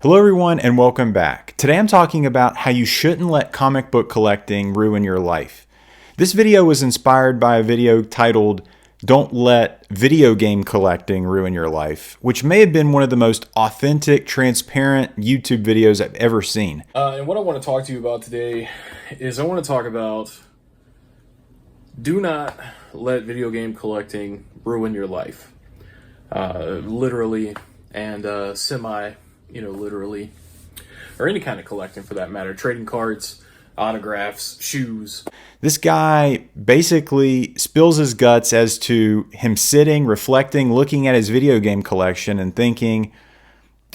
Hello everyone and welcome back. Today I'm talking about how you shouldn't let comic book collecting ruin your life. This video was inspired by a video titled "Don't Let Video Game Collecting Ruin Your Life," which may have been one of the most authentic, transparent YouTube videos I've ever seen. And what I want to talk to you about today is I want to talk about do not let video game collecting ruin your life. Literally and literally, or any kind of collecting for that matter. Trading cards, autographs, shoes. This guy basically spills his guts as to him sitting, reflecting, looking at his video game collection and thinking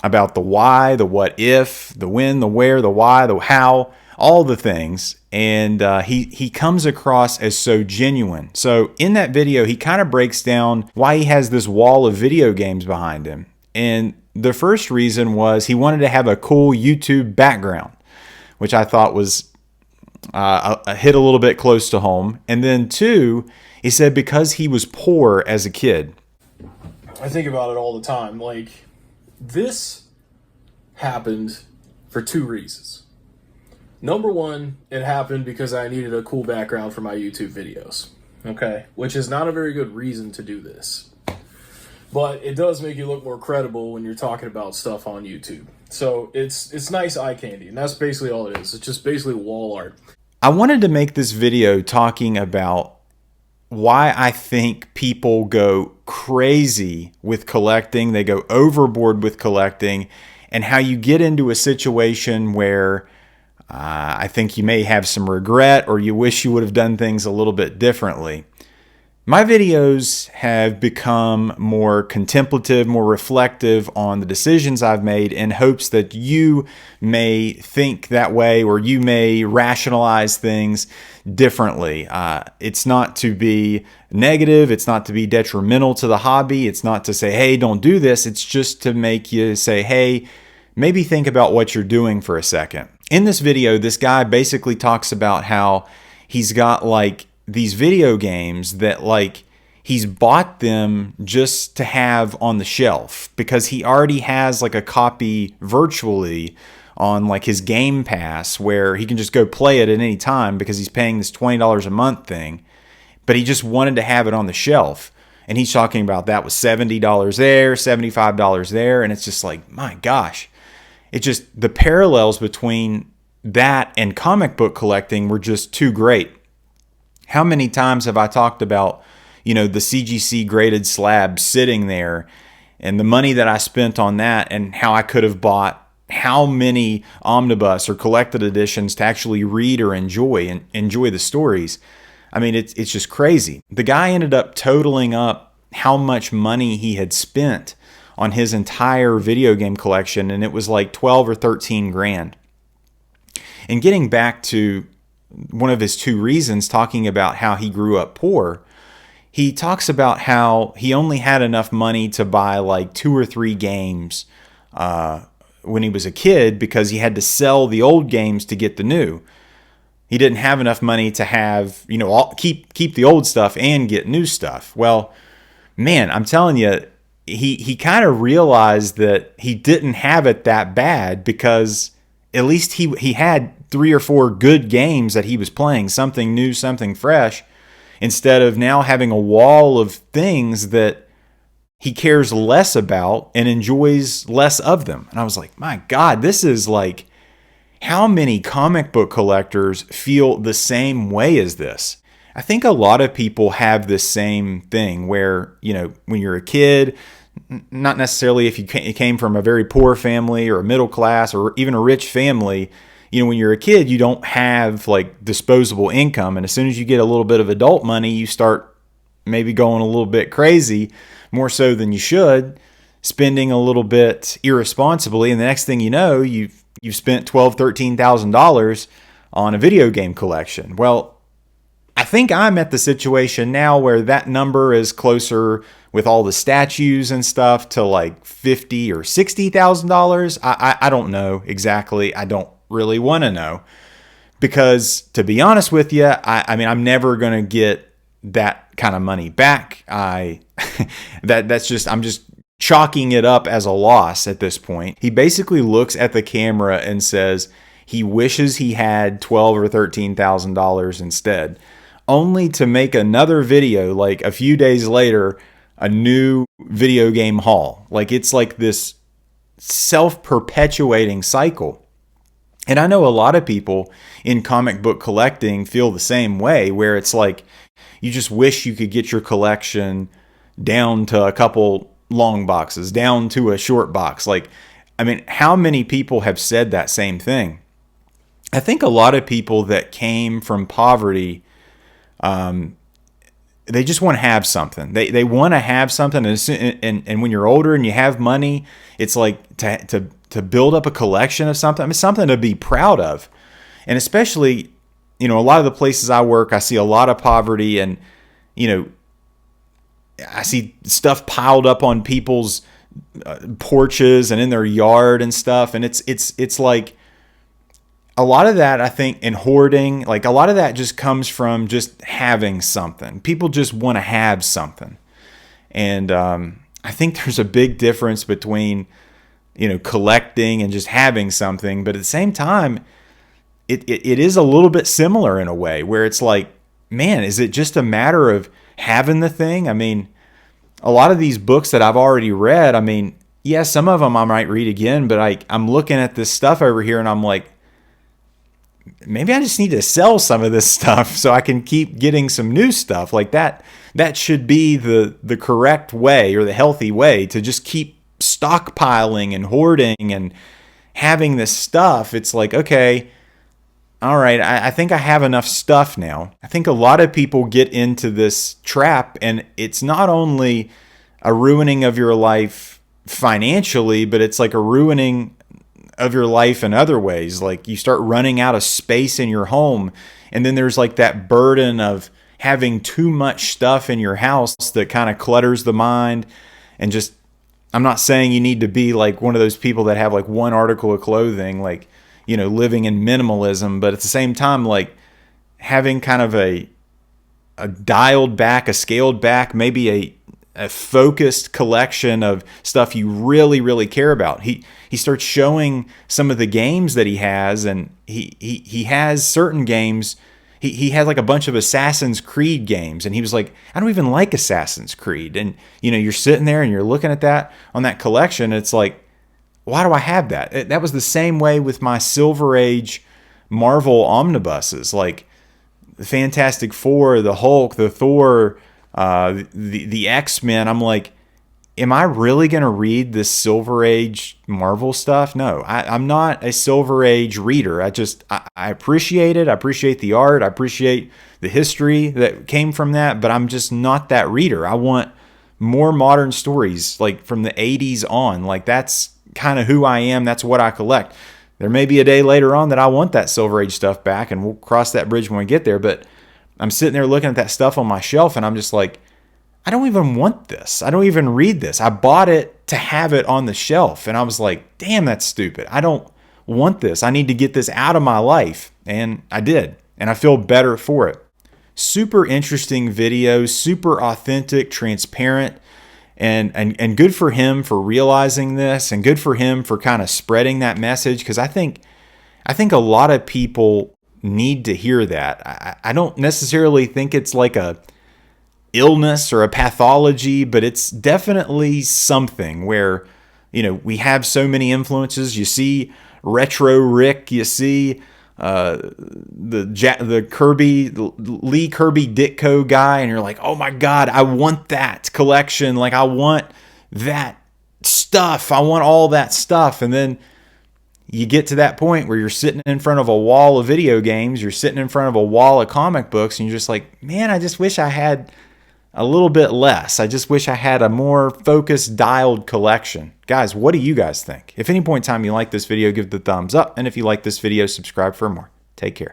about the why, the what if, the when, the where, the why, the how, all the things. And he comes across as so genuine. So in that video, he kind of breaks down why he has this wall of video games behind him. And the first reason was he wanted to have a cool YouTube background, which I thought was hit a little bit close to home. And then two, he said because he was poor as a kid. I think about it all the time. Like, this happened for two reasons. Number one, it happened because I needed a cool background for my YouTube videos. Okay? Which is not a very good reason to do this. But it does make you look more credible when you're talking about stuff on YouTube. So it's nice eye candy, and that's basically all it is. It's just basically wall art. I wanted to make this video talking about why I think people go crazy with collecting. They go overboard with collecting, and how you get into a situation where I think you may have some regret or you wish you would have done things a little bit differently. My videos have become more contemplative, more reflective on the decisions I've made in hopes that you may think that way or you may rationalize things differently. It's not to be negative. It's not to be detrimental to the hobby. It's not to say, hey, don't do this. It's just to make you say, hey, maybe think about what you're doing for a second. In this video, this guy basically talks about how he's got like these video games that like he's bought them just to have on the shelf because he already has like a copy virtually on like his Game Pass where he can just go play it at any time because he's paying this $20 a month thing, but he just wanted to have it on the shelf. And he's talking about that was $70 there, $75 there, and it's just like, my gosh. It just, the parallels between that and comic book collecting were just too great. How many times have I talked about, the CGC graded slab sitting there and the money that I spent on that and how I could have bought how many omnibus or collected editions to actually read or enjoy the stories. I mean, it's just crazy. The guy ended up totaling up how much money he had spent on his entire video game collection, and it was like 12 or 13 grand. And getting back to one of his two reasons, talking about how he grew up poor, he talks about how he only had enough money to buy like 2 or 3 games when he was a kid because he had to sell the old games to get the new. He didn't have enough money to have, keep the old stuff and get new stuff. Well, man, I'm telling you, he kind of realized that he didn't have it that bad because at least he had 3 or 4 good games that he was playing, something new, something fresh, instead of now having a wall of things that he cares less about and enjoys less of them. And I was like, my God, this is like, how many comic book collectors feel the same way as this? I think a lot of people have this same thing where, when you're a kid, not necessarily if you came from a very poor family or a middle class or even a rich family, when you're a kid, you don't have like disposable income. And as soon as you get a little bit of adult money, you start maybe going a little bit crazy, more so than you should, spending a little bit irresponsibly. And the next thing you know, you've spent $12,000, $13,000 on a video game collection. Well, I think I'm at the situation now where that number is closer with all the statues and stuff to like $50,000 or $60,000. I don't know exactly. I don't really want to know because, to be honest with you, I mean, I'm never going to get that kind of money back. I'm just chalking it up as a loss at this point. He basically looks at the camera and says he wishes he had $12,000 or $13,000 instead, only to make another video like a few days later, a new video game haul. Like, it's like this self-perpetuating cycle. And I know a lot of people in comic book collecting feel the same way, where it's like you just wish you could get your collection down to a couple long boxes, down to a short box. Like, I mean, how many people have said that same thing? I think a lot of people that came from poverty, they just want to have something. They want to have something, and when you're older and you have money, it's like to build up a collection of something. I mean, something to be proud of. And especially, a lot of the places I work, I see a lot of poverty, and I see stuff piled up on people's porches and in their yard and stuff, and it's like a lot of that, I think, in hoarding, like a lot of that just comes from just having something. People just want to have something. And I think there's a big difference between, collecting and just having something. But at the same time, it is a little bit similar in a way, where it's like, man, is it just a matter of having the thing? I mean, a lot of these books that I've already read, I mean, yeah, some of them I might read again, but I'm looking at this stuff over here and I'm like, maybe I just need to sell some of this stuff so I can keep getting some new stuff. Like that should be the correct way, or the healthy way, to just keep stockpiling and hoarding and having this stuff. It's like, okay, all right, I think I have enough stuff now. I think a lot of people get into this trap, and it's not only a ruining of your life financially, but it's like a ruining of your life in other ways. Like, you start running out of space in your home, and then there's like that burden of having too much stuff in your house that kind of clutters the mind. And just, I'm not saying you need to be like one of those people that have like one article of clothing, like, living in minimalism, but at the same time, like having kind of a dialed back, a scaled back, maybe a focused collection of stuff you really, really care about. He starts showing some of the games that he has, and he has certain games. He had like a bunch of Assassin's Creed games, and he was like, I don't even like Assassin's Creed. And you're sitting there and you're looking at that on that collection. It's like, why do I have that? That was the same way with my Silver Age Marvel omnibuses, like the Fantastic Four, the Hulk, the Thor, the X-Men. I'm like, am I really going to read this Silver Age Marvel stuff? No, I'm not a Silver Age reader. I appreciate it. I appreciate the art. I appreciate the history that came from that, but I'm just not that reader. I want more modern stories, like from the 80s on. Like, that's kind of who I am. That's what I collect. There may be a day later on that I want that Silver Age stuff back, and we'll cross that bridge when we get there. But I'm sitting there looking at that stuff on my shelf, and I'm just like, I don't even want this. I don't even read this. I bought it to have it on the shelf. And I was like, damn, that's stupid. I don't want this. I need to get this out of my life. And I did. And I feel better for it. Super interesting video, super authentic, transparent, and good for him for realizing this, and good for him for kind of spreading that message. Because I think a lot of people need to hear that. I don't necessarily think it's like a illness or a pathology, but it's definitely something where, we have so many influences. You see Retro Rick, you see the Lee Kirby Ditko guy, and you're like, oh my God, I want that collection. Like, I want that stuff. I want all that stuff. And then you get to that point where you're sitting in front of a wall of video games, you're sitting in front of a wall of comic books, and you're just like, man, I just wish I had a little bit less. I just wish I had a more focused, dialed collection. Guys, what do you guys think? If at any point in time you like this video, give it the thumbs up. And if you like this video, subscribe for more. Take care.